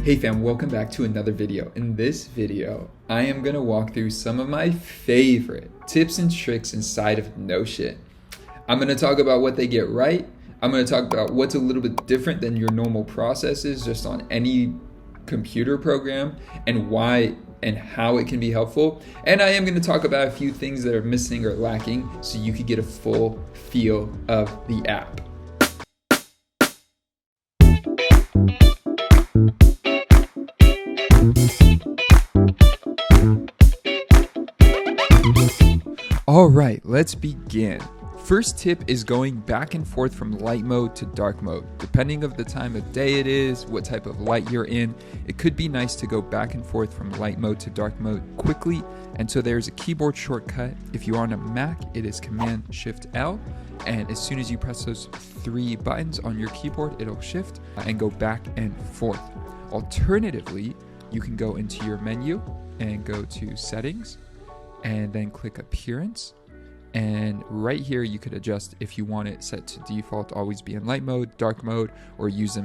Hey fam, welcome back to another video. In this video, I am going to walk through some of my favorite tips and tricks inside of Notion. I'm going to talk about what they get right. I'm going to talk about what's a little bit different than your normal processes just on any computer program and why and how it can be helpful. And I am going to talk about a few things that are missing or lacking so you can get a full feel of the app. All right, let's begin. First tip is going back and forth from light mode to dark mode. Depending of the time of day it is, what type of light you're in, it could be nice to go back and forth from light mode to dark mode quickly. And so there's a keyboard shortcut. If you're on a Mac, it is Command-Shift-L. And as soon as you press those three buttons on your keyboard, it'll shift and go back and forth. Alternatively, you can go into your menu and go to Settings, and then click Appearance. And right here, you could adjust if you want it set to default, always be in light mode, dark mode, or use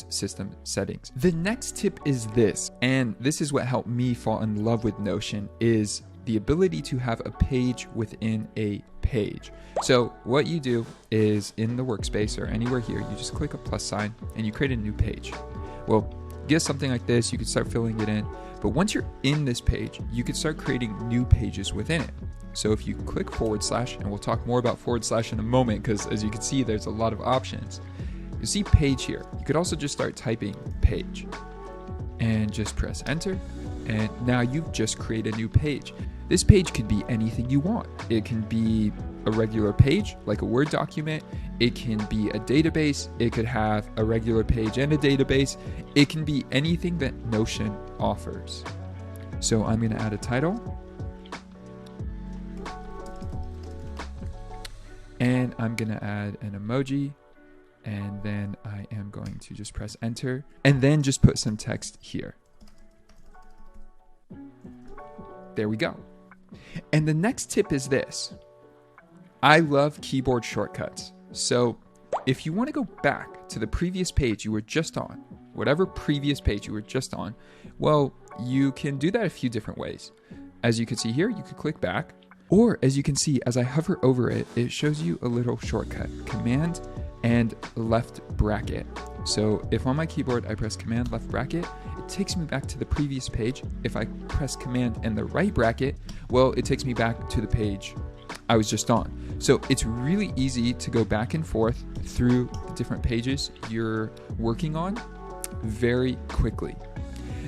system settings. The next tip is this, and this is what helped me fall in love with Notion, is the ability to have a page within a page. So what you do is in the workspace or anywhere here, you just click a plus sign and you create a new page. Well, get something like this, you can start filling it in. But once you're in this page, you can start creating new pages within it. So if you click /, and we'll talk more about / in a moment, because as you can see, there's a lot of options. You see page here. You could also just start typing page and just press enter. And now you've just created a new page. This page could be anything you want. It can be a regular page, like a Word document. It can be a database. It could have a regular page and a database. It can be anything that Notion offers. So I'm going to add a title. And I'm going to add an emoji. And then I am going to just press enter. And then just put some text here. There we go. And the next tip is this. I love keyboard shortcuts. So if you want to go back to the previous page you were just on, whatever previous page you were just on, well, you can do that a few different ways. As you can see here, you could click back, or as you can see, as I hover over it, it shows you a little shortcut, Command and left bracket. So if on my keyboard I press Command left bracket, it takes me back to the previous page. If I press Command and the right bracket, well, it takes me back to the page I was just on. So it's really easy to go back and forth through the different pages you're working on very quickly.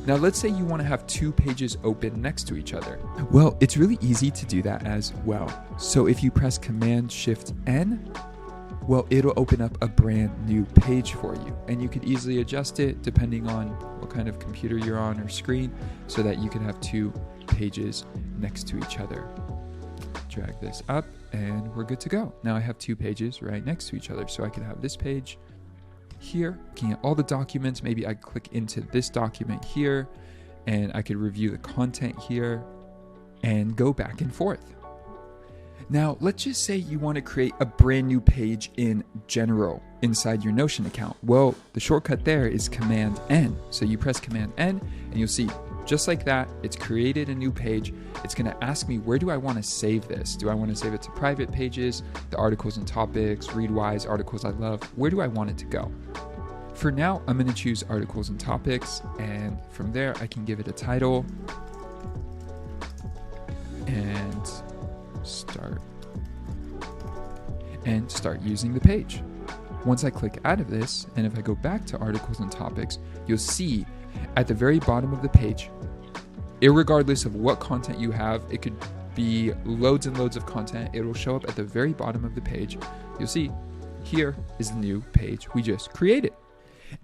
Now let's say you want to have two pages open next to each other. Well, it's really easy to do that as well. So if you press Command-Shift-N, well, it'll open up a brand new page for you, and you could easily adjust it depending on what kind of computer you're on or screen so that you can have two pages next to each other. Drag this up and we're good to go. Now I have two pages right next to each other, so I can have this page here, looking at all the documents. Maybe I click into this document here and I could review the content here and go back and forth. Now, let's just say you want to create a brand new page in general inside your Notion account. Well, the shortcut there is Command-N. So you press Command-N and you'll see, just like that, it's created a new page. It's going to ask me, where do I want to save this? Do I want to save it to private pages, the articles and topics, Readwise, articles I love? Where do I want it to go? For now, I'm going to choose articles and topics. And from there, I can give it a title and start using the page. Once I click out of this, and if I go back to articles and topics, you'll see at the very bottom of the page, irregardless of what content you have, it could be loads and loads of content, it will show up at the very bottom of the page. You'll see here is the new page we just created.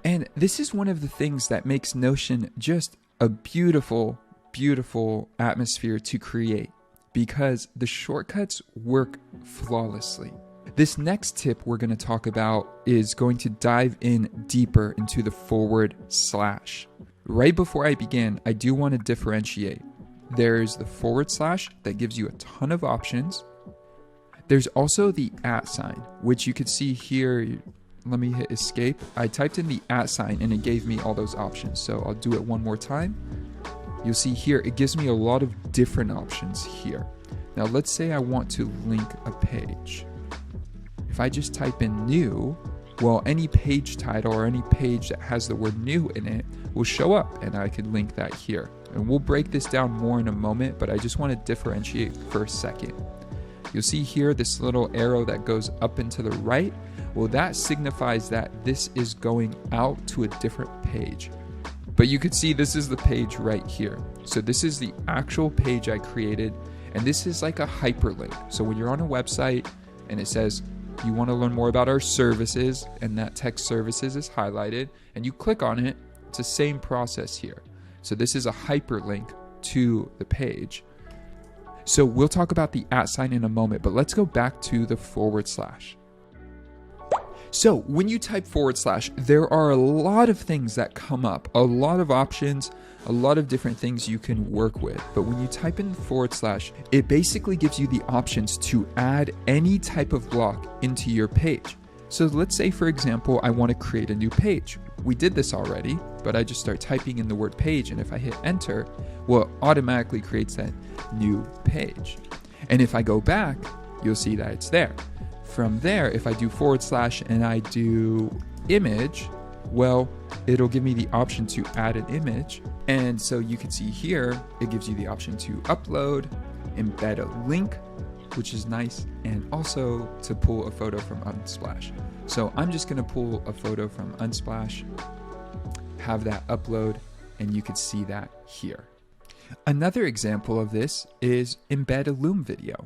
And this is one of the things that makes Notion just a beautiful, beautiful atmosphere to create, because the shortcuts work flawlessly. This next tip we're going to talk about is going to dive in deeper into the /. Right before I begin, I do want to differentiate. There's the / that gives you a ton of options. There's also the @ sign, which you could see here. let me hit escape. I typed in the @ sign and it gave me all those options. So I'll do it one more time. You'll see here, it gives me a lot of different options here. Now let's say I want to link a page. If I just type in new, well, any page title or any page that has the word new in it will show up, and I could link that here. And we'll break this down more in a moment, but I just want to differentiate for a second. You'll see here this little arrow that goes up and to the right. Well, that signifies that this is going out to a different page. But you could see this is the page right here. So this is the actual page I created, and this is like a hyperlink. So when you're on a website and it says you want to learn more about our services, and that text services is highlighted, and you click on it, it's the same process here. So this is a hyperlink to the page. So we'll talk about the @ sign in a moment, but let's go back to the /. So when you type /, there are a lot of things that come up, a lot of options, a lot of different things you can work with. But when you type in /, it basically gives you the options to add any type of block into your page. So let's say, for example, I want to create a new page. We did this already, but I just start typing in the word page, and if I hit enter, well, it automatically creates that new page. And if I go back, you'll see that it's there. From there, if I do / and I do image, well, it'll give me the option to add an image. And so you can see here, it gives you the option to upload, embed a link, which is nice, and also to pull a photo from Unsplash. So I'm just gonna pull a photo from Unsplash, have that upload, and you can see that here. Another example of this is embed a Loom video.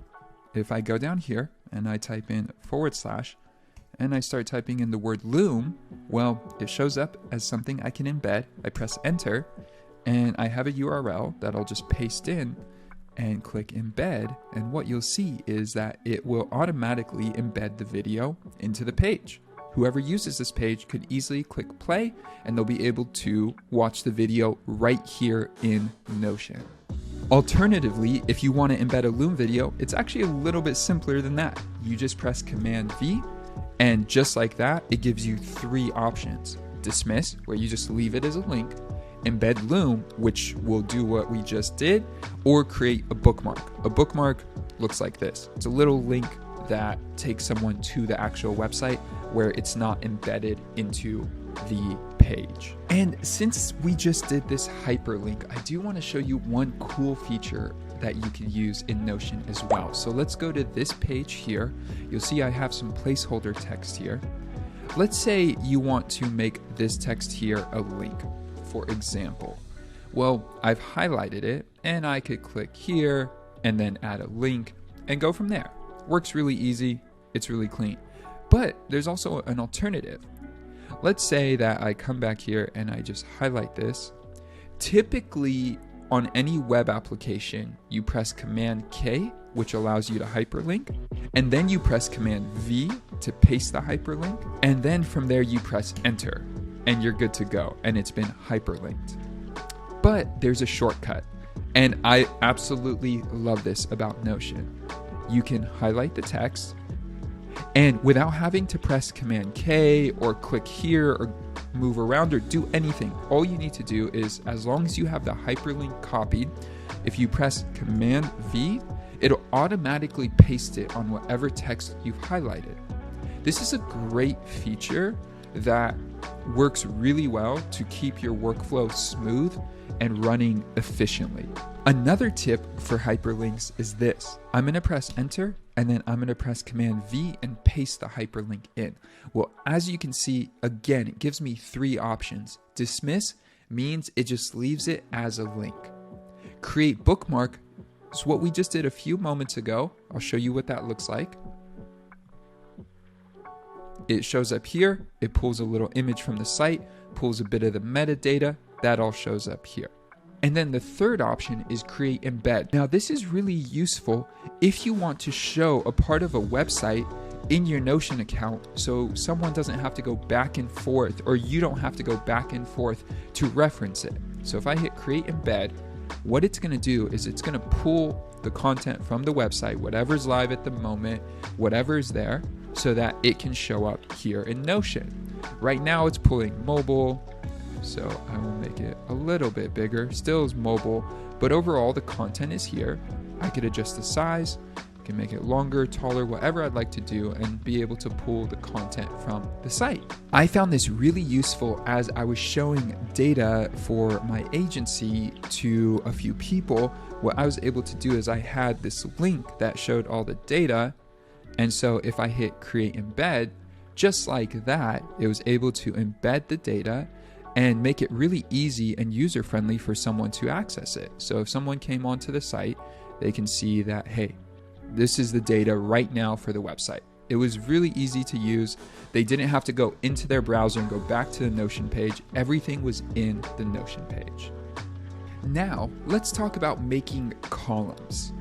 If I go down here and I type in / and I start typing in the word Loom, well, it shows up as something I can embed. I press enter, and I have a URL that I'll just paste in and click embed, and what you'll see is that it will automatically embed the video into the page. Whoever uses this page could easily click play, and they'll be able to watch the video right here in Notion. Alternatively, if you want to embed a Loom video, it's actually a little bit simpler than that. You just press Command V, and just like that, it gives you 3 options. Dismiss, where you just leave it as a link, embed Loom, which will do what we just did, or create a bookmark. A bookmark looks like this. It's a little link that takes someone to the actual website where it's not embedded into the page. And since we just did this hyperlink, I do want to show you one cool feature that you can use in Notion as well. So let's go to this page here. You'll see I have some placeholder text here. Let's say you want to make this text here a link, for example. Well, I've highlighted it, and I could click here and then add a link and go from there. Works really easy, it's really clean. But there's also an alternative. Let's say that I come back here and I just highlight this. Typically on any web application, you press Command K, which allows you to hyperlink, and then you press Command V to paste the hyperlink, and then from there you press enter, and you're good to go, and it's been hyperlinked. But there's a shortcut, and I absolutely love this about Notion. You can highlight the text, and without having to press Command K or click here or move around or do anything, all you need to do is, as long as you have the hyperlink copied, if you press Command V, it'll automatically paste it on whatever text you've highlighted. This is a great feature that works really well to keep your workflow smooth and running efficiently. Another tip for hyperlinks is this. I'm going to press enter, and then I'm going to press Command V and paste the hyperlink in. Well, as you can see, again, it gives me 3 options. Dismiss means it just leaves it as a link. Create bookmark is what we just did a few moments ago. I'll show you what that looks like. It shows up here. It pulls a little image from the site, pulls a bit of the metadata. That all shows up here. And then the third option is create embed. Now this is really useful if you want to show a part of a website in your Notion account so someone doesn't have to go back and forth, or you don't have to go back and forth to reference it. So if I hit create embed, what it's going to do is it's going to pull the content from the website, whatever's live at the moment, whatever's there, so that it can show up here in Notion. Right now it's pulling mobile, so I will make it a little bit bigger. Still is mobile, but overall the content is here. I could adjust the size, I can make it longer, taller, whatever I'd like to do, and be able to pull the content from the site. I found this really useful as I was showing data for my agency to a few people. What I was able to do is I had this link that showed all the data, and so if I hit create embed, just like that, it was able to embed the data and make it really easy and user-friendly for someone to access it. So if someone came onto the site, they can see that, hey, this is the data right now for the website. It was really easy to use. They didn't have to go into their browser and go back to the Notion page. Everything was in the Notion page. Now, let's talk about making columns.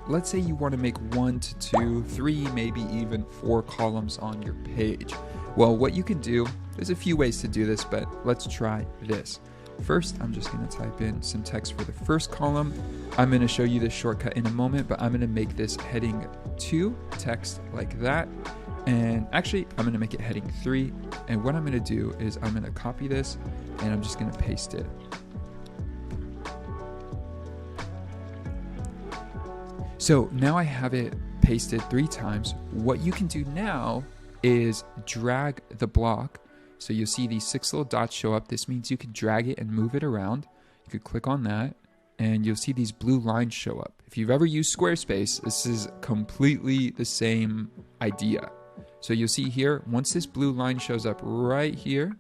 Let's say you want to make 1 to 2, 3, maybe even 4 columns on your page. Well, what you can do, there's a few ways to do this, but let's try this. First, I'm just going to type in some text for the first column. I'm going to show you this shortcut in a moment, but I'm going to make this heading 2 text like that. And actually, I'm going to make it heading 3. And what I'm going to do is I'm going to copy this and I'm just going to paste it. So now I have it pasted 3 times. What you can do now is drag the block. So you'll see these 6 little dots show up. This means you could drag it and move it around. You could click on that and you'll see these blue lines show up. If you've ever used Squarespace, this is completely the same idea. So you'll see here, once this blue line shows up right here,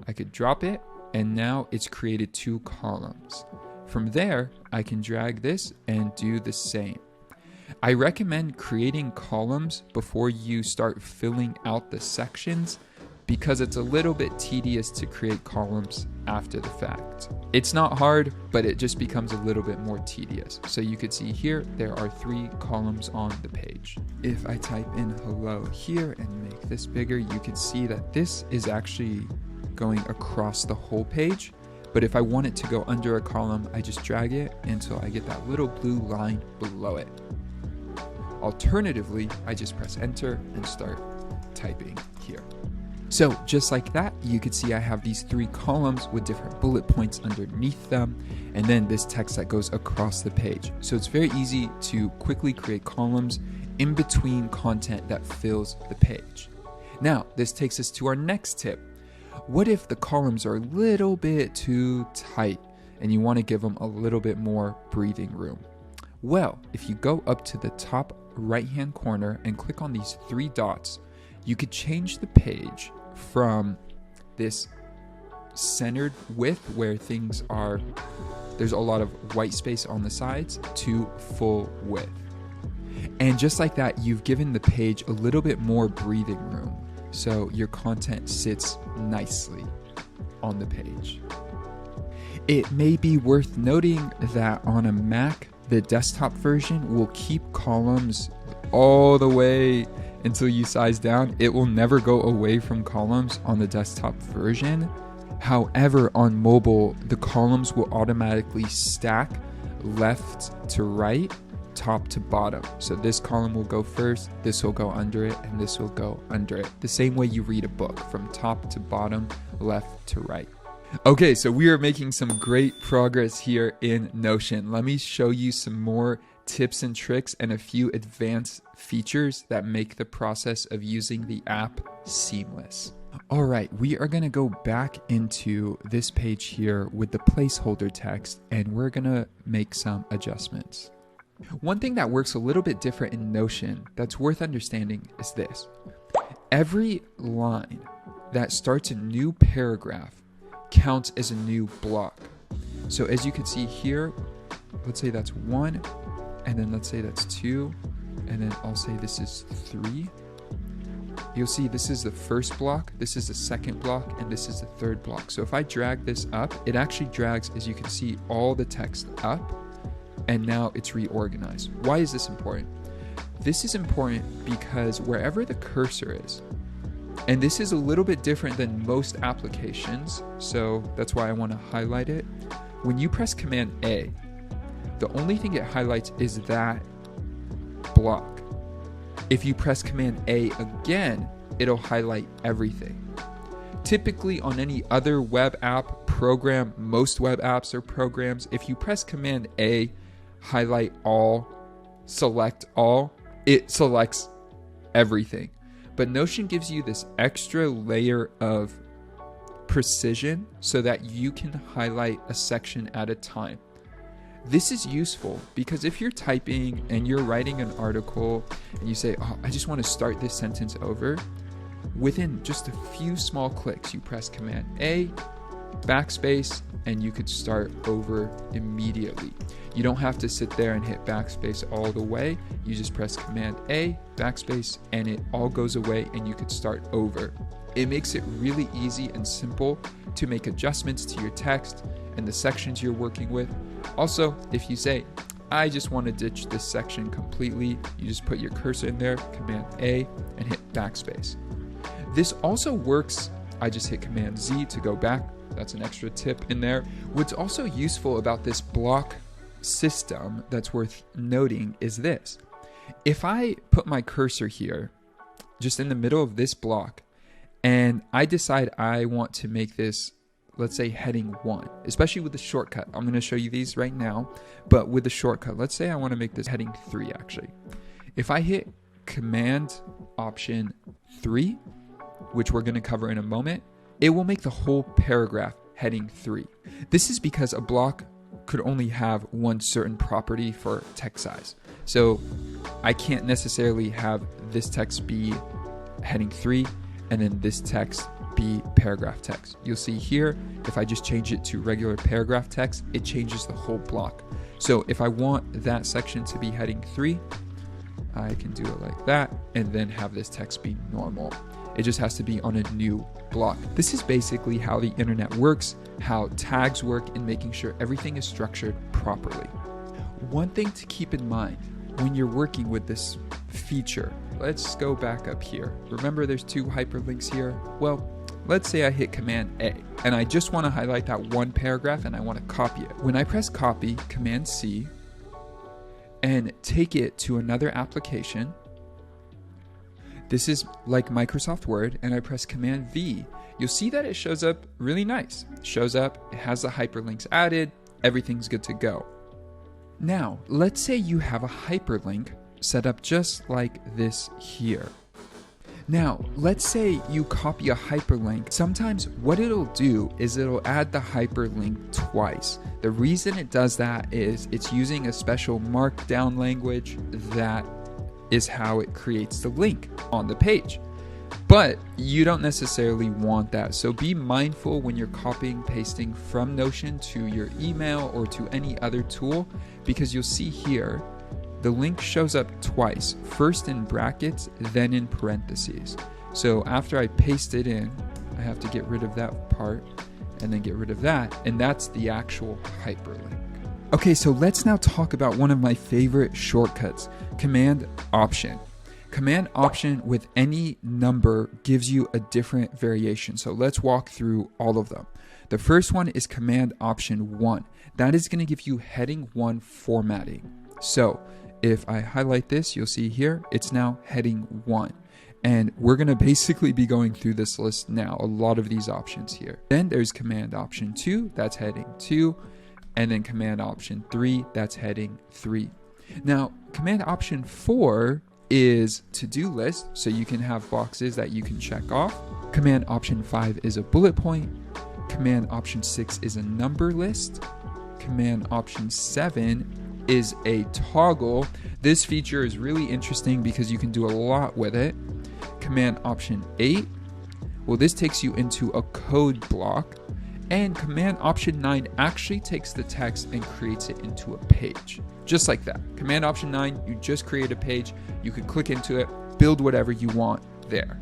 I could drop it and now it's created 2 columns. From there, I can drag this and do the same. I recommend creating columns before you start filling out the sections because it's a little bit tedious to create columns after the fact. It's not hard, but it just becomes a little bit more tedious. So you could see here, there are 3 columns on the page. If I type in hello here and make this bigger, you can see that this is actually going across the whole page. But if I want it to go under a column, I just drag it until I get that little blue line below it. Alternatively, I just press enter and start typing here. So just like that, you can see I have these 3 columns with different bullet points underneath them, and then this text that goes across the page. So it's very easy to quickly create columns in between content that fills the page. Now, this takes us to our next tip. What if the columns are a little bit too tight and you want to give them a little bit more breathing room? Well, if you go up to the top right-hand corner and click on these 3 dots, you could change the page from this centered width where things are, there's a lot of white space on the sides, to full width. And just like that, you've given the page a little bit more breathing room, so your content sits nicely on the page. It may be worth noting that on a Mac, the desktop version will keep columns all the way until you size down. It will never go away from columns on the desktop version. However, on mobile, the columns will automatically stack left to right, top to bottom. So this column will go first, this will go under it, and this will go under it. The same way you read a book, from top to bottom, left to right. Okay, so we are making some great progress here in Notion. Let me show you some more tips and tricks and a few advanced features that make the process of using the app seamless. All right, we are going to go back into this page here with the placeholder text, and we're going to make some adjustments. One thing that works a little bit different in Notion that's worth understanding is this. Every line that starts a new paragraph counts as a new block. So as you can see here, let's say that's 1, and then let's say that's 2, and then I'll say this is 3. You'll see this is the first block, this is the second block, and this is the third block. So if I drag this up, it actually drags, as you can see, all the text up, and now it's reorganized. Why is this important? This is important because wherever the cursor is, and this is a little bit different than most applications, so that's why I want to highlight it. When you press Command A, the only thing it highlights is that block. If you press Command A again, it'll highlight everything. Typically on any other web app program, most web apps or programs, if you press Command A, highlight all, select all, it selects everything. But Notion gives you this extra layer of precision so that you can highlight a section at a time. This is useful because if you're typing and you're writing an article and you say, oh, I just want to start this sentence over, within just a few small clicks, you press Command A, backspace, and you could start over immediately. You don't have to sit there and hit backspace all the way. You just press Command A, backspace, and it all goes away and you could start over. It makes it really easy and simple to make adjustments to your text and the sections you're working with. Also, if you say, I just want to ditch this section completely, you just put your cursor in there, Command A, and hit backspace. This also works, I just hit Command Z to go back. That's an extra tip in there. What's also useful about this block system that's worth noting is this. If I put my cursor here, just in the middle of this block, and I decide I want to make this, let's say heading 1, especially with the shortcut. I'm going to show you these right now, but with the shortcut, let's say I want to make this heading 3 actually. If I hit Command Option 3, which we're going to cover in a moment, it will make the whole paragraph heading 3. This is because a block could only have one certain property for text size. So I can't necessarily have this text be heading 3 and then this text be paragraph text. You'll see here, if I just change it to regular paragraph text, it changes the whole block. So if I want that section to be heading 3, I can do it like that and then have this text be normal. It just has to be on a new block. This is basically how the internet works, how tags work, and making sure everything is structured properly. One thing to keep in mind when you're working with this feature, let's go back up here. Remember there's 2 hyperlinks here? Well, let's say I hit Command A and I just want to highlight that one paragraph and I want to copy it. When I press copy, Command C, and take it to another application, this is like Microsoft Word, and I press Command V, you'll see that it shows up really nice. It shows up, it has the hyperlinks added, everything's good to go. Now, let's say you have a hyperlink set up just like this here. Now, let's say you copy a hyperlink. Sometimes what it'll do is it'll add the hyperlink twice. The reason it does that is it's using a special markdown language that is how it creates the link on the page. But you don't necessarily want that. So be mindful when you're copying, pasting from Notion to your email or to any other tool, because you'll see here, the link shows up twice, first in brackets, then in parentheses. So after I paste it in, I have to get rid of that part and then get rid of that. And that's the actual hyperlink. Okay, so let's now talk about one of my favorite shortcuts, Command Option. Command Option with any number gives you a different variation. So let's walk through all of them. The first one is Command Option 1. That is going to give you heading 1 formatting. So if I highlight this, you'll see here, it's now heading 1. And we're going to basically be going through this list now, a lot of these options here. Then there's Command Option 2, that's heading 2. And then Command Option 3, that's heading 3. Now, Command Option 4 is to-do list, so you can have boxes that you can check off. Command Option 5 is a bullet point. Command Option 6 is a number list. Command Option 7 is a toggle. This feature is really interesting because you can do a lot with it. Command Option 8, well, this takes you into a code block. And Command Option 9 actually takes the text and creates it into a page. Just like that. Command Option 9, you just create a page. You could click into it, build whatever you want there.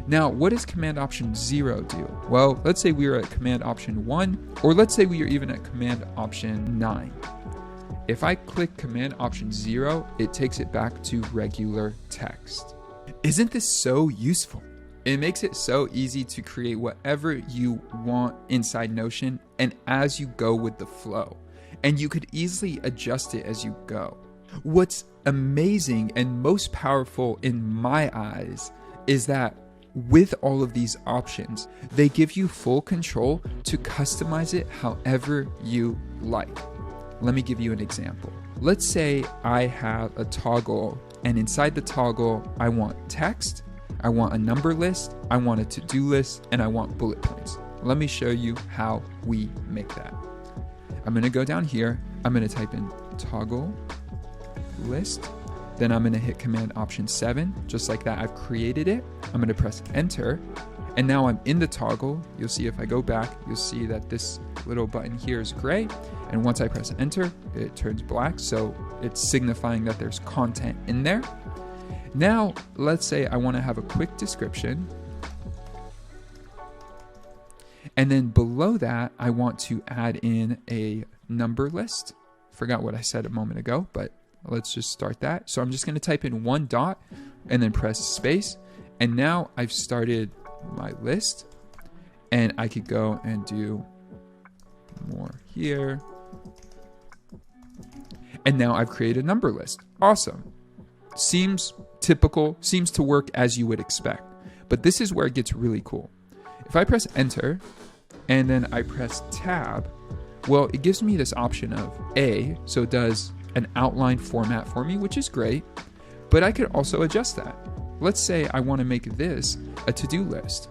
Now, what does Command Option 0 do? Well, let's say we are at Command Option 1, or let's say we are even at Command Option 9. If I click Command Option 0, it takes it back to regular text. Isn't this so useful? It makes it so easy to create whatever you want inside Notion and as you go with the flow. And you could easily adjust it as you go. What's amazing and most powerful in my eyes is that with all of these options, they give you full control to customize it however you like. Let me give you an example. Let's say I have a toggle, and inside the toggle, I want text, I want a number list, I want a to-do list, and I want bullet points. Let me show you how we make that. I'm gonna go down here, I'm gonna type in toggle list, then I'm gonna hit Command Option 7, just like that. I've created it. I'm gonna press Enter, and now I'm in the toggle. You'll see if I go back, you'll see that this little button here is gray, and once I press Enter, it turns black, so it's signifying that there's content in there. Now, let's say I wanna have a quick description, and then below that, I want to add in a number list. Forgot what I said a moment ago, but let's just start that. So I'm just going to type in one dot and then press space. And now I've started my list, and I could go and do more here. And now I've created a number list. Awesome. Seems typical, seems to work as you would expect. But this is where it gets really cool. If I press Enter and then I press Tab, well, it gives me this option of A, so it does an outline format for me, which is great, but I could also adjust that. Let's say I want to make this a to-do list.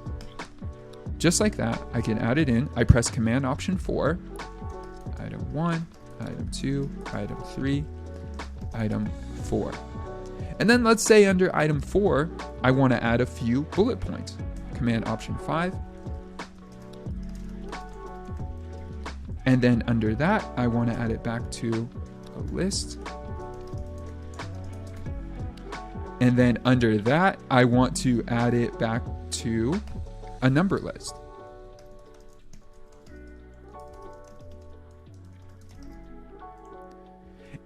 Just like that, I can add it in. I press Command Option 4, item 1, item 2, item 3, item 4. And then let's say under item 4, I want to add a few bullet points. Command Option 5. And then under that, I want to add it back to a list. And then under that, I want to add it back to a number list.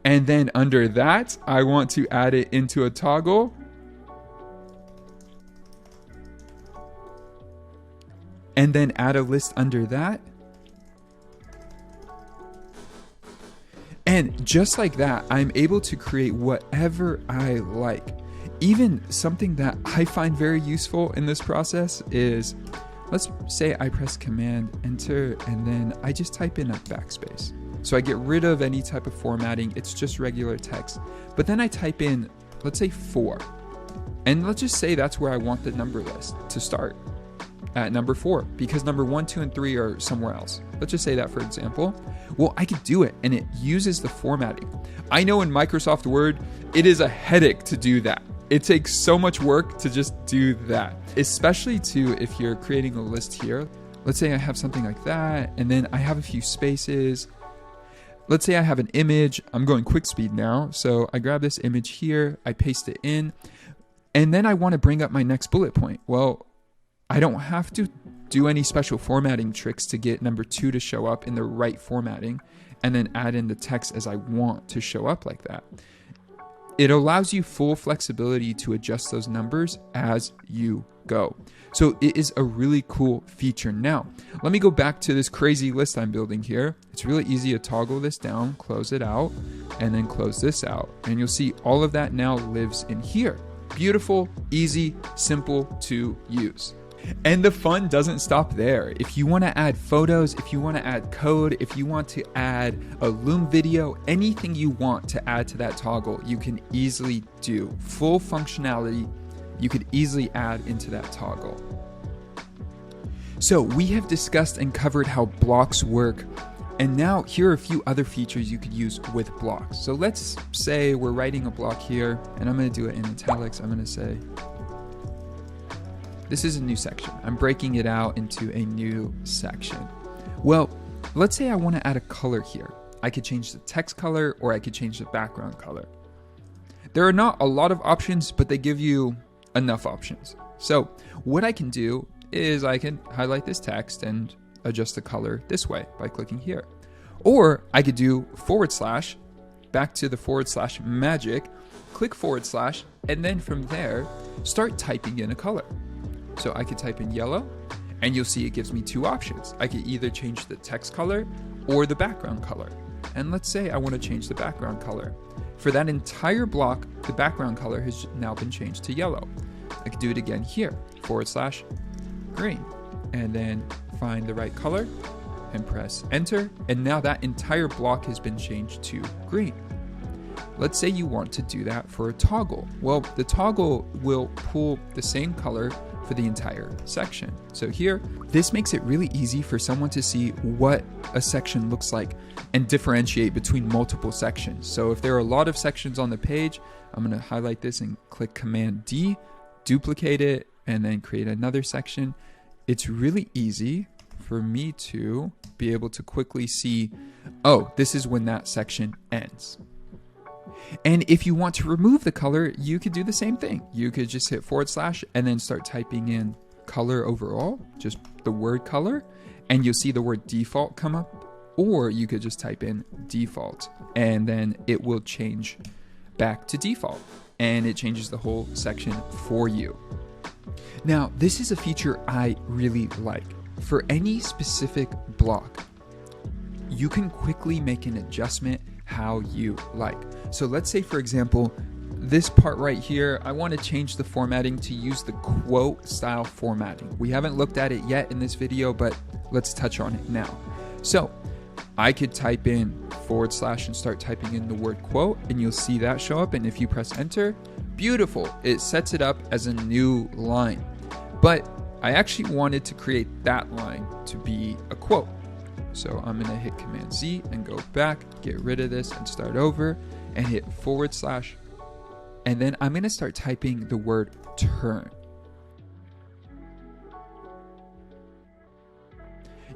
And then under that, I want to add it into a toggle. And then add a list under that. And just like that, I'm able to create whatever I like. Even something that I find very useful in this process is, let's say I press Command Enter and then I just type in a backspace. So I get rid of any type of formatting, it's just regular text. But then I type in, let's say 4. And let's just say that's where I want the number list to start, at number 4, because number 1, 2, and 3 are somewhere else. Let's just say that for example. Well, I could do it and it uses the formatting. I know in Microsoft Word, it is a headache to do that. It takes so much work to just do that, especially too if you're creating a list here. Let's say I have something like that, and then I have a few spaces. Let's say I have an image. I'm going quick speed now. So I grab this image here, I paste it in, and then I want to bring up my next bullet point. Well, I don't have to do any special formatting tricks to get number 2 to show up in the right formatting and then add in the text as I want to show up like that. It allows you full flexibility to adjust those numbers as you go. So it is a really cool feature. Now, let me go back to this crazy list I'm building here. It's really easy to toggle this down, close it out, and then close this out. And you'll see all of that now lives in here. Beautiful, easy, simple to use. And the fun doesn't stop there. If you want to add photos, if you want to add code, if you want to add a Loom video, anything you want to add to that toggle, you can easily do. Full functionality, you could easily add into that toggle. So we have discussed and covered how blocks work. And now here are a few other features you could use with blocks. So let's say we're writing a block here, and I'm going to do it in italics. I'm going to say, this is a new section. I'm breaking it out into a new section. Well, let's say I want to add a color here. I could change the text color or I could change the background color. There are not a lot of options, but they give you enough options. So what I can do is I can highlight this text and adjust the color this way by clicking here. Or I could do / back to the / magic, click / and then from there, start typing in a color. So I could type in yellow, and you'll see it gives me 2 options. I could either change the text color or the background color. And let's say I want to change the background color. For that entire block, the background color has now been changed to yellow. I could do it again here, / green, and then find the right color and press enter. And now that entire block has been changed to green. Let's say you want to do that for a toggle. Well, the toggle will pull the same color for the entire section. So here, this makes it really easy for someone to see what a section looks like and differentiate between multiple sections. So if there are a lot of sections on the page, I'm going to highlight this and click Command D, duplicate it, and then create another section. It's really easy for me to be able to quickly see, oh, this is when that section ends. And if you want to remove the color, you could do the same thing. You could just hit / and then start typing in color overall, just the word color, and you'll see the word default come up. Or you could just type in default, and then it will change back to default, and it changes the whole section for you. Now, this is a feature I really like. For any specific block, you can quickly make an adjustment how you like. So let's say, for example, this part right here, I want to change the formatting to use the quote style formatting. We haven't looked at it yet in this video, but let's touch on it now. So I could type in / and start typing in the word quote, and you'll see that show up. And if you press enter, beautiful, it sets it up as a new line. But I actually wanted to create that line to be a quote. So I'm gonna hit Command Z and go back, get rid of this and start over, and hit / and then I'm gonna start typing the word turn.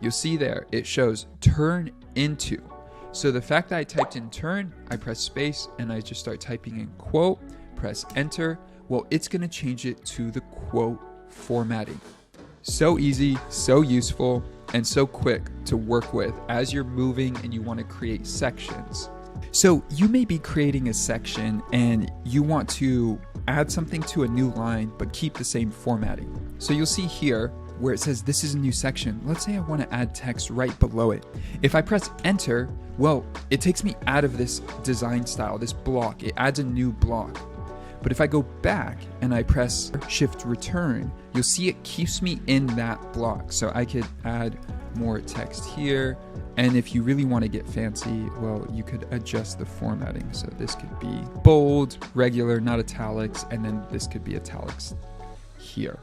You'll see there, it shows turn into. So the fact that I typed in turn, I press space and I just start typing in quote, press enter. Well, it's gonna change it to the quote formatting. So easy, so useful, and so quick to work with as you're moving and you want to create sections. So you may be creating a section and you want to add something to a new line but keep the same formatting. So you'll see here where it says this is a new section. Let's say I want to add text right below it. If I press enter, well, it takes me out of this design style, this block. It adds a new block. But if I go back and I press Shift Return, you'll see it keeps me in that block. So I could add more text here. And if you really want to get fancy, well, you could adjust the formatting. So this could be bold, regular, not italics, and then this could be italics here.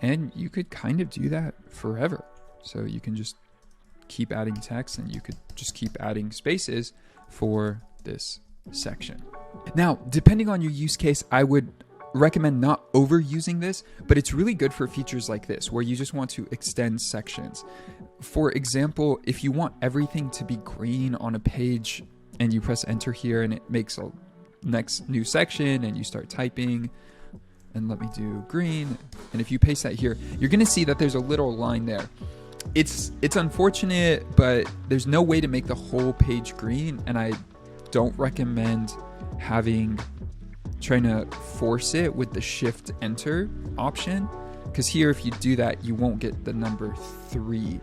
And you could kind of do that forever. So you can just keep adding text and you could just keep adding spaces for this section. Now, depending on your use case, I would recommend not overusing this, but it's really good for features like this, where you just want to extend sections. For example, if you want everything to be green on a page and you press enter here and it makes a next new section and you start typing, and let me do green. And if you paste that here, you're going to see that there's a little line there. It's unfortunate, but there's no way to make the whole page green. And I don't recommend trying to force it with the Shift Enter option, because here if you do that you won't get the number 3.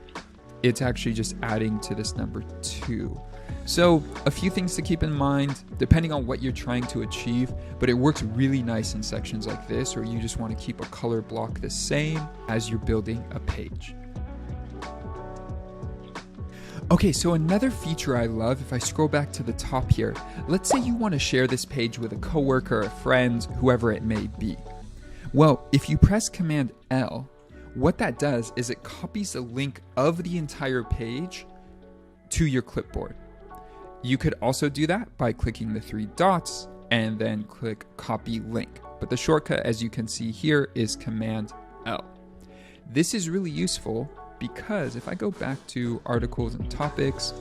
It's actually just adding to this number 2. So a few things to keep in mind depending on what you're trying to achieve, but it works really nice in sections like this, or you just want to keep a color block the same as you're building a page. Okay, so another feature I love, if I scroll back to the top here, let's say you want to share this page with a coworker, a friend, whoever it may be. Well, if you press Command L, what that does is it copies the link of the entire page to your clipboard. You could also do that by clicking the 3 dots and then click copy link. But the shortcut, as you can see here, is Command L. This is really useful because if I go back to articles and topics,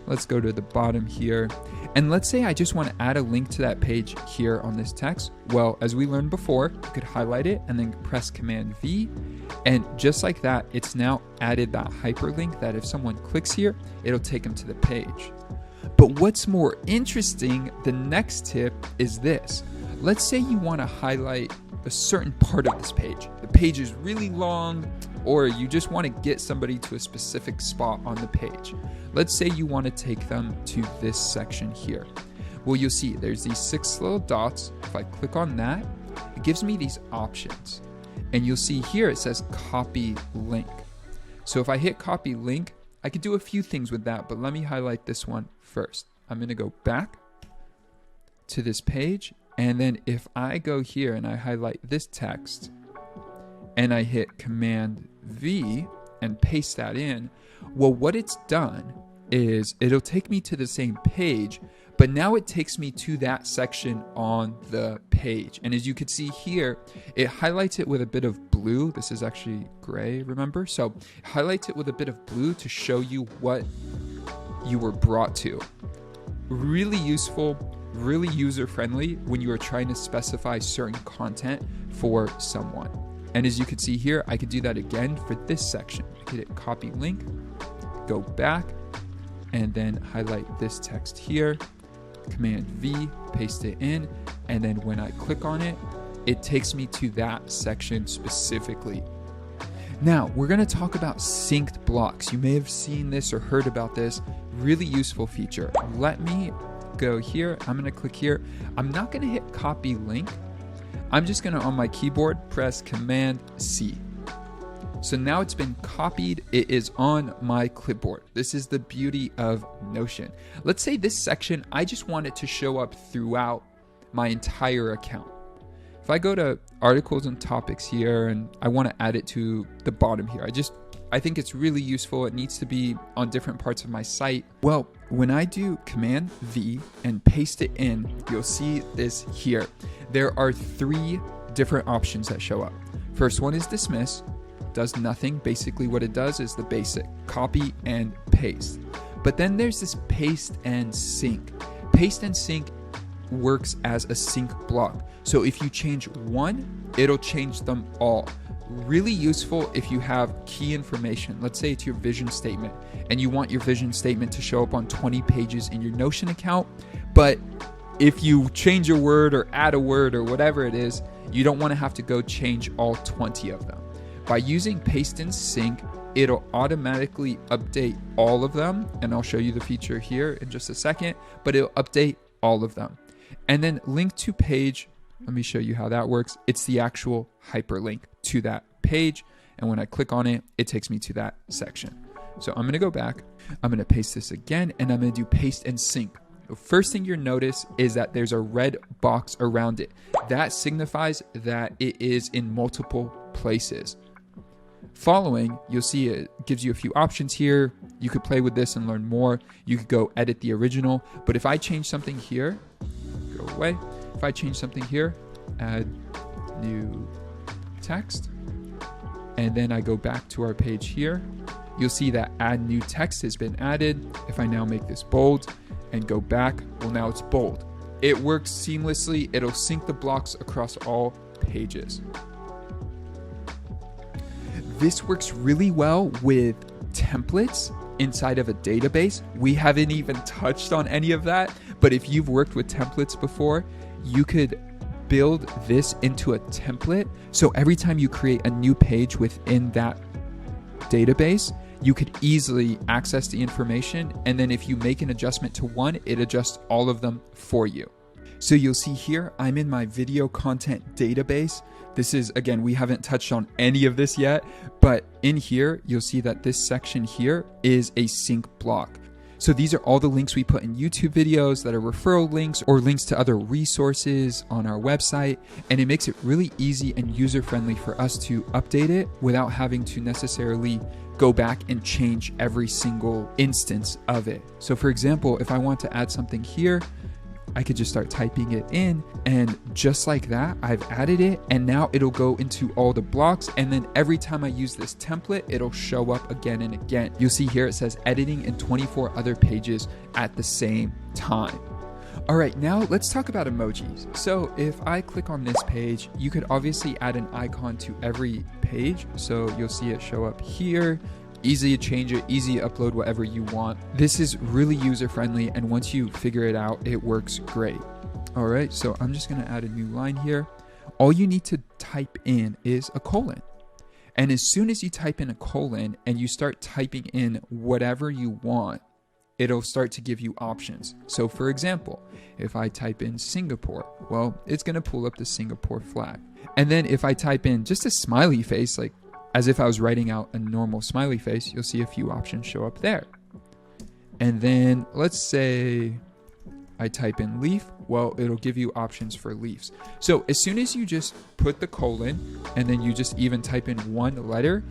let's go to the bottom here. And let's say I just want to add a link to that page here on this text. Well, as we learned before, you could highlight it and then press Command V. And just like that, it's now added that hyperlink that if someone clicks here, it'll take them to the page. But what's more interesting, the next tip is this. Let's say you want to highlight a certain part of this page. The page is really long, or you just want to get somebody to a specific spot on the page. Let's say you want to take them to this section here. Well, you'll see there's these 6 little dots. If I click on that, it gives me these options. And you'll see here it says copy link. So if I hit copy link, I could do a few things with that, but let me highlight this one first. I'm going to go back to this page, and then if I go here and I highlight this text and I hit Command V and paste that in, well, what it's done is it'll take me to the same page, but now it takes me to that section on the page. And as you can see here, it highlights it with a bit of blue. This is actually gray, remember? So it highlights it with a bit of blue to show you what you were brought to. Really useful, really user-friendly when you are trying to specify certain content for someone. And as you can see here, I could do that again for this section. I could hit copy link, go back, and then highlight this text here, Command V, paste it in, and then when I click on it, it takes me to that section specifically. Now, we're going to talk about synced blocks. You may have seen this or heard about this. Really useful feature. Let me go here. I'm going to click here. I'm not going to hit copy link. I'm just going to, on my keyboard, press Command C. So now it's been copied. It is on my clipboard. This is the beauty of Notion. Let's say this section, I just want it to show up throughout my entire account. If I go to articles and topics here and I want to add it to the bottom here, I think it's really useful. It needs to be on different parts of my site. Well, when I do Command V and paste it in, you'll see this here. There are 3 different options that show up. First one is dismiss. Does nothing. Basically what it does is the basic copy and paste. But then there's this paste and sync. Paste and sync works as a sync block. So if you change one, it'll change them all. Really useful if you have key information. Let's say it's your vision statement and you want your vision statement to show up on 20 pages in your Notion account. But if you change a word or add a word or whatever it is, you don't want to have to go change all 20 of them. By using paste and sync, it'll automatically update all of them. And I'll show you the feature here in just a second, but it'll update all of them. And then link to page, let me show you how that works. It's the actual hyperlink to that page. And when I click on it, it takes me to that section. So I'm going to go back. I'm going to paste this again, and I'm going to do paste and sync. The first thing you'll notice is that there's a red box around it. That signifies that it is in multiple places. Following, you'll see it gives you a few options here. You could play with this and learn more. You could go edit the original. But if I change something here, go away. If I change something here, add new text, and then I go back to our page here, you'll see that add new text has been added. If I now make this bold and go back, well, now it's bold. It works seamlessly. It'll sync the blocks across all pages. This works really well with templates inside of a database. We haven't even touched on any of that, but if you've worked with templates before, you could build this into a template. So every time you create a new page within that database, you could easily access the information. And then if you make an adjustment to one, it adjusts all of them for you. So you'll see here, I'm in my video content database. This is, again, we haven't touched on any of this yet, but in here, you'll see that this section here is a sync block. So these are all the links we put in YouTube videos that are referral links or links to other resources on our website. And it makes it really easy and user-friendly for us to update it without having to necessarily go back and change every single instance of it. So for example, if I want to add something here, I could just start typing it in, and just like that, I've added it, and now it'll go into all the blocks, and then every time I use this template, it'll show up again and again. You'll see here it says editing in 24 other pages at the same time. All right, now let's talk about emojis. So if I click on this page, you could obviously add an icon to every page. So you'll see it show up here. Easy to change it, easy to upload whatever you want. This is really user-friendly, and once you figure it out, it works great. All right, so I'm just gonna add a new line here. All you need to type in is a colon. And as soon as you type in a colon and you start typing in whatever you want, it'll start to give you options. So for example, if I type in Singapore, well, it's going to pull up the Singapore flag. And then if I type in just a smiley face, like as if I was writing out a normal smiley face, you'll see a few options show up there. And then let's say I type in leaf, well, it'll give you options for leaves. So as soon as you just put the colon and then you just even type in one letter,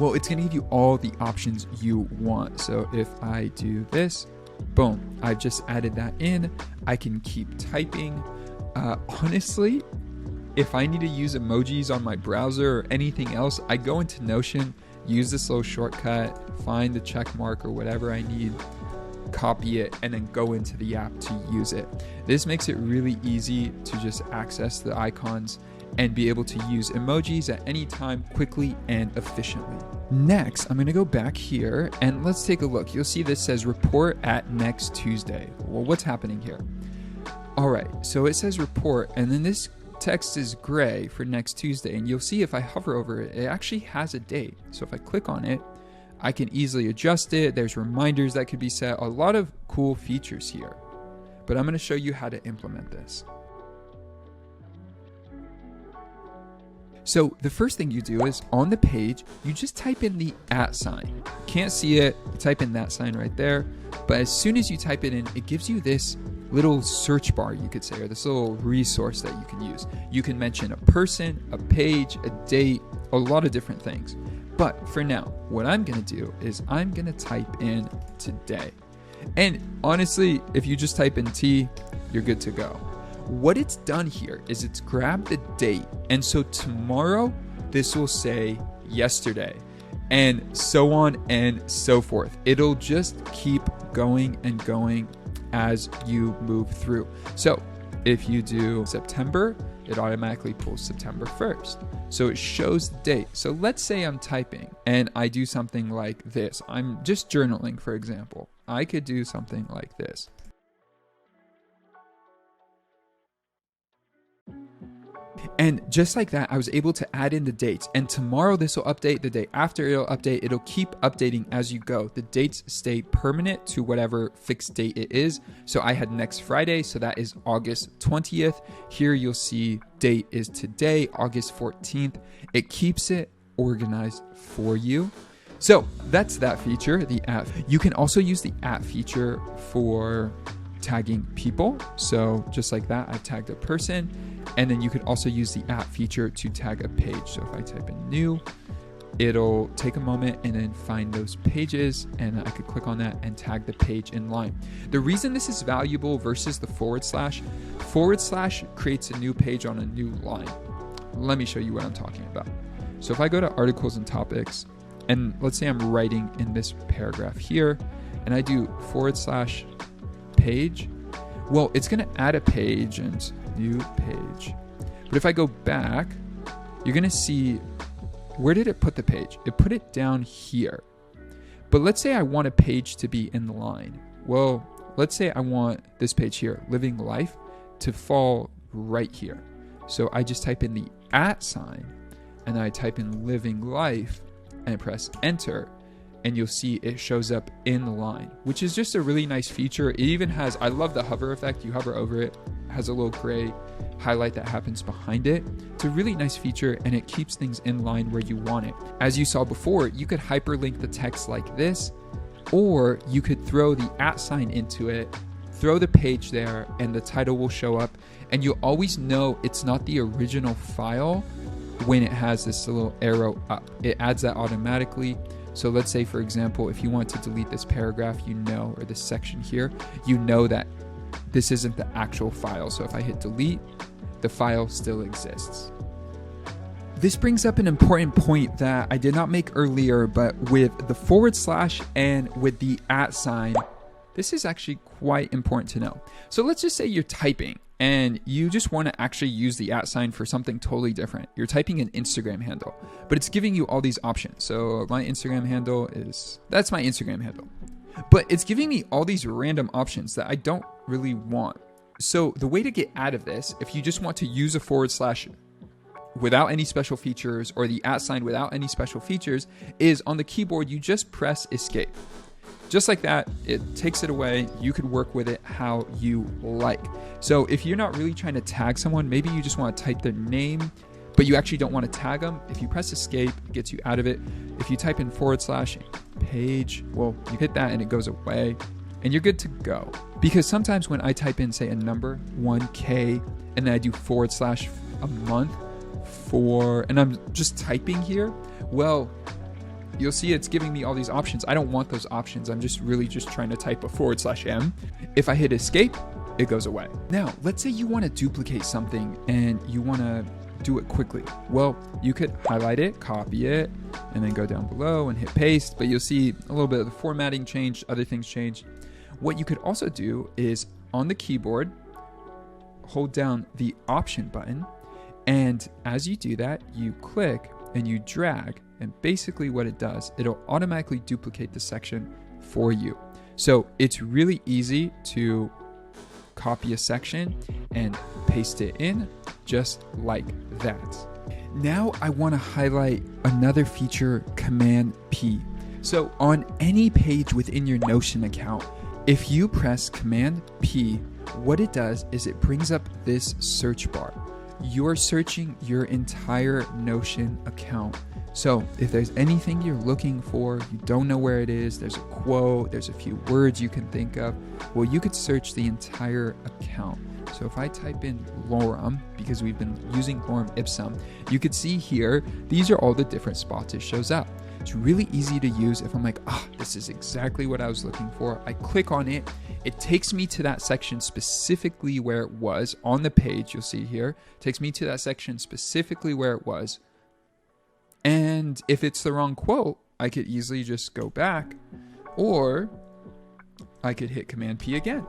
well, it's going to give you all the options you want. So if I do this, boom, I've just added that in. I can keep typing. Honestly, if I need to use emojis on my browser or anything else, I go into Notion, use this little shortcut, find the check mark or whatever I need, copy it, and then go into the app to use it. This makes it really easy to just access the icons and be able to use emojis at any time quickly and efficiently. Next, I'm going to go back here and let's take a look. You'll see this says report at next Tuesday. Well, what's happening here? All right, so it says report, and then this text is gray for next Tuesday, and you'll see if I hover over it, it actually has a date. So if I click on it, I can easily adjust it. There's reminders that could be set. A lot of cool features here, but I'm going to show you how to implement this. So the first thing you do is on the page, you just type in the @ sign. Can't see it, you type in that sign right there. But as soon as you type it in, it gives you this little search bar, you could say, or this little resource that you can use. You can mention a person, a page, a date, a lot of different things. But for now, what I'm gonna do is I'm gonna type in today. And honestly, if you just type in T, you're good to go. What it's done here is it's grabbed the date. And so tomorrow, this will say yesterday, and so on and so forth. It'll just keep going and going as you move through. So if you do September, it automatically pulls September 1st. So it shows the date. So let's say I'm typing and I do something like this. I'm just journaling, for example. I could do something like this. And just like that, I was able to add in the dates. And tomorrow this will update, the day after it'll update. It'll keep updating as you go. The dates stay permanent to whatever fixed date it is. So I had next Friday, so that is August 20th. Here you'll see date is today, August 14th. It keeps it organized for you. So that's that feature, the @ You can also use the @ feature for tagging people. So just like that, I've tagged a person. And then you could also use the @ feature to tag a page. So if I type in new, it'll take a moment and then find those pages, and I could click on that and tag the page in line. The reason this is valuable versus the / creates a new page on a new line. Let me show you what I'm talking about. So if I go to articles and topics, and let's say I'm writing in this paragraph here, and I do / page, well, it's going to add a page and new page. But if I go back, you're going to see, where did it put the page? It put it down here. But let's say I want a page to be in the line. Well, let's say I want this page here, living life, to fall right here. So I just type in the @ sign, and I type in living life and press enter. And you'll see it shows up in the line, which is just a really nice feature. It even has, I love the hover effect. You hover over it, has a little gray highlight that happens behind it. It's a really nice feature, and it keeps things in line where you want it. As you saw before, you could hyperlink the text like this, or you could throw the @ sign into it, throw the page there, and the title will show up. And you'll always know it's not the original file when it has this little arrow up. It adds that automatically. So let's say, for example, if you want to delete this paragraph, or this section here, that this isn't the actual file. So if I hit delete, the file still exists. This brings up an important point that I did not make earlier, but with the / and with the @ sign, this is actually quite important to know. So let's just say you're typing and you just want to actually use the @ sign for something totally different. You're typing an Instagram handle, but it's giving you all these options. So my Instagram handle that's my Instagram handle. But it's giving me all these random options that I don't really want. So the way to get out of this, if you just want to use a / without any special features, or the @ sign without any special features, is on the keyboard, you just press escape. just like that, it takes it away. You could work with it how you like. So if you're not really trying to tag someone, maybe you just want to type their name, but you actually don't want to tag them. If you press escape, it gets you out of it. If you type in /page, well, you hit that and it goes away and you're good to go. Because sometimes when I type in, say, a number, 1K, and then I do / a month and I'm just typing here, well, you'll see it's giving me all these options. I don't want those options. I'm just really just trying to type a /M. If I hit escape, it goes away. Now, let's say you want to duplicate something and you want to do it quickly. Well, you could highlight it, copy it, and then go down below and hit paste, but you'll see a little bit of the formatting changed, other things changed. What you could also do is on the keyboard, hold down the option button, and as you do that, you click and you drag, and basically what it does, it'll automatically duplicate the section for you. So it's really easy to copy a section and paste it in just like that. Now I want to highlight another feature, Command P. So on any page within your Notion account, if you press Command P, what it does is it brings up this search bar. You're searching your entire Notion account. So if there's anything you're looking for, you don't know where it is, there's a quote, there's a few words you can think of, well, you could search the entire account. So if I type in lorem, because we've been using lorem ipsum, you could see here, these are all the different spots it shows up. It's really easy to use. If I'm like, this is exactly what I was looking for, I click on it, it takes me to that section specifically where it was on the page. You'll see here, it takes me to that section specifically where it was. And if it's the wrong quote, I could easily just go back, or I could hit Command P again.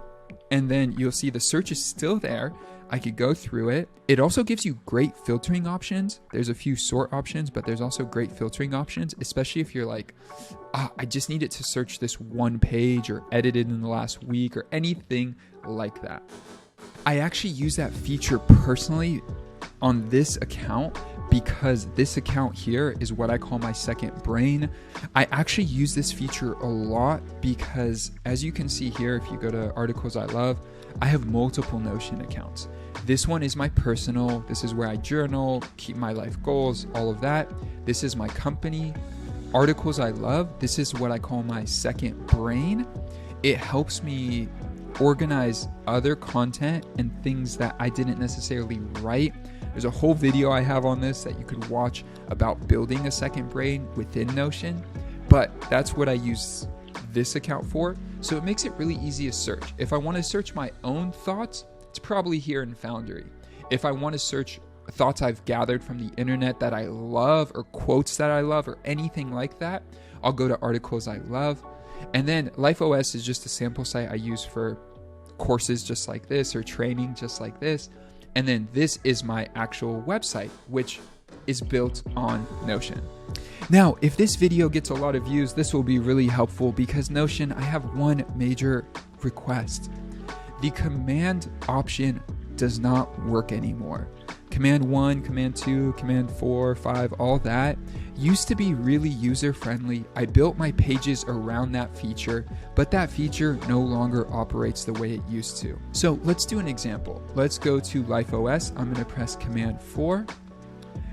And then you'll see the search is still there. I could go through it. It also gives you great filtering options. There's a few sort options, but there's also great filtering options, especially if you're like, I just need it to search this one page or edited in the last week or anything like that. I actually use that feature personally on this account because this account here is what I call my second brain. I actually use this feature a lot because, as you can see here, if you go to Articles I Love, I have multiple Notion accounts. This one is my personal. This is where I journal, keep my life goals, all of that. This is my company. Articles I Love, this is what I call my second brain. It helps me organize other content and things that I didn't necessarily write. There's a whole video I have on this that you could watch about building a second brain within Notion, but that's what I use this account for. So it makes it really easy to search. If I want to search my own thoughts, it's probably here in Foundry. If I want to search thoughts I've gathered from the internet that I love, or quotes that I love, or anything like that, I'll go to Articles I Love. And then LifeOS is just a sample site I use for courses just like this, or training just like this. And then this is my actual website, which is built on Notion. Now, if this video gets a lot of views, this will be really helpful because Notion, I have one major request. The command option does not work anymore. Command 1, Command 2, Command 4, 5, all that used to be really user-friendly. I built my pages around that feature, but that feature no longer operates the way it used to. So let's do an example. Let's go to LifeOS. I'm going to press Command 4.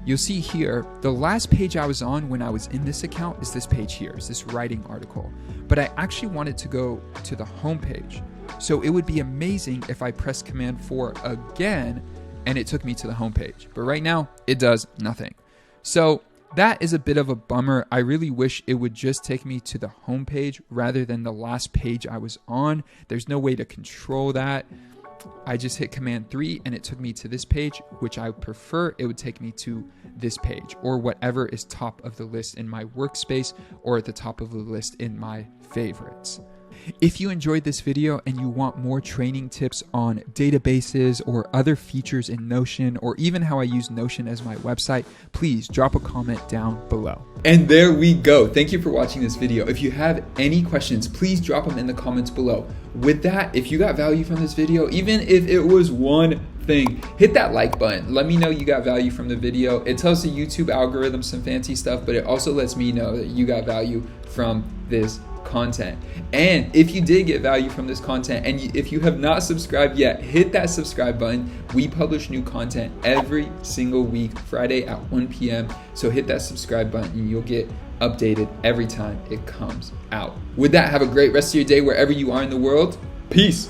You'll see here, the last page I was on when I was in this account is this page here, is this writing article. But I actually wanted to go to the home page. So it would be amazing if I press Command 4 again and it took me to the home page. But right now, it does nothing. So that is a bit of a bummer. I really wish it would just take me to the home page rather than the last page I was on. There's no way to control that. I just hit Command 3 and it took me to this page, which I would prefer it would take me to this page or whatever is top of the list in my workspace or at the top of the list in my favorites. If you enjoyed this video and you want more training tips on databases or other features in Notion, or even how I use Notion as my website, please drop a comment down below. And there we go. Thank you for watching this video. If you have any questions, please drop them in the comments below. With that, if you got value from this video, even if it was one thing, hit that like button. Let me know you got value from the video. It tells the YouTube algorithm some fancy stuff, but it also lets me know that you got value from this content. content. And if you did get value from this content, and if you have not subscribed yet, hit that subscribe button. We publish new content every single week, Friday at 1 p.m. So hit that subscribe button and you'll get updated every time it comes out. With that, have a great rest of your day wherever you are in the world. Peace.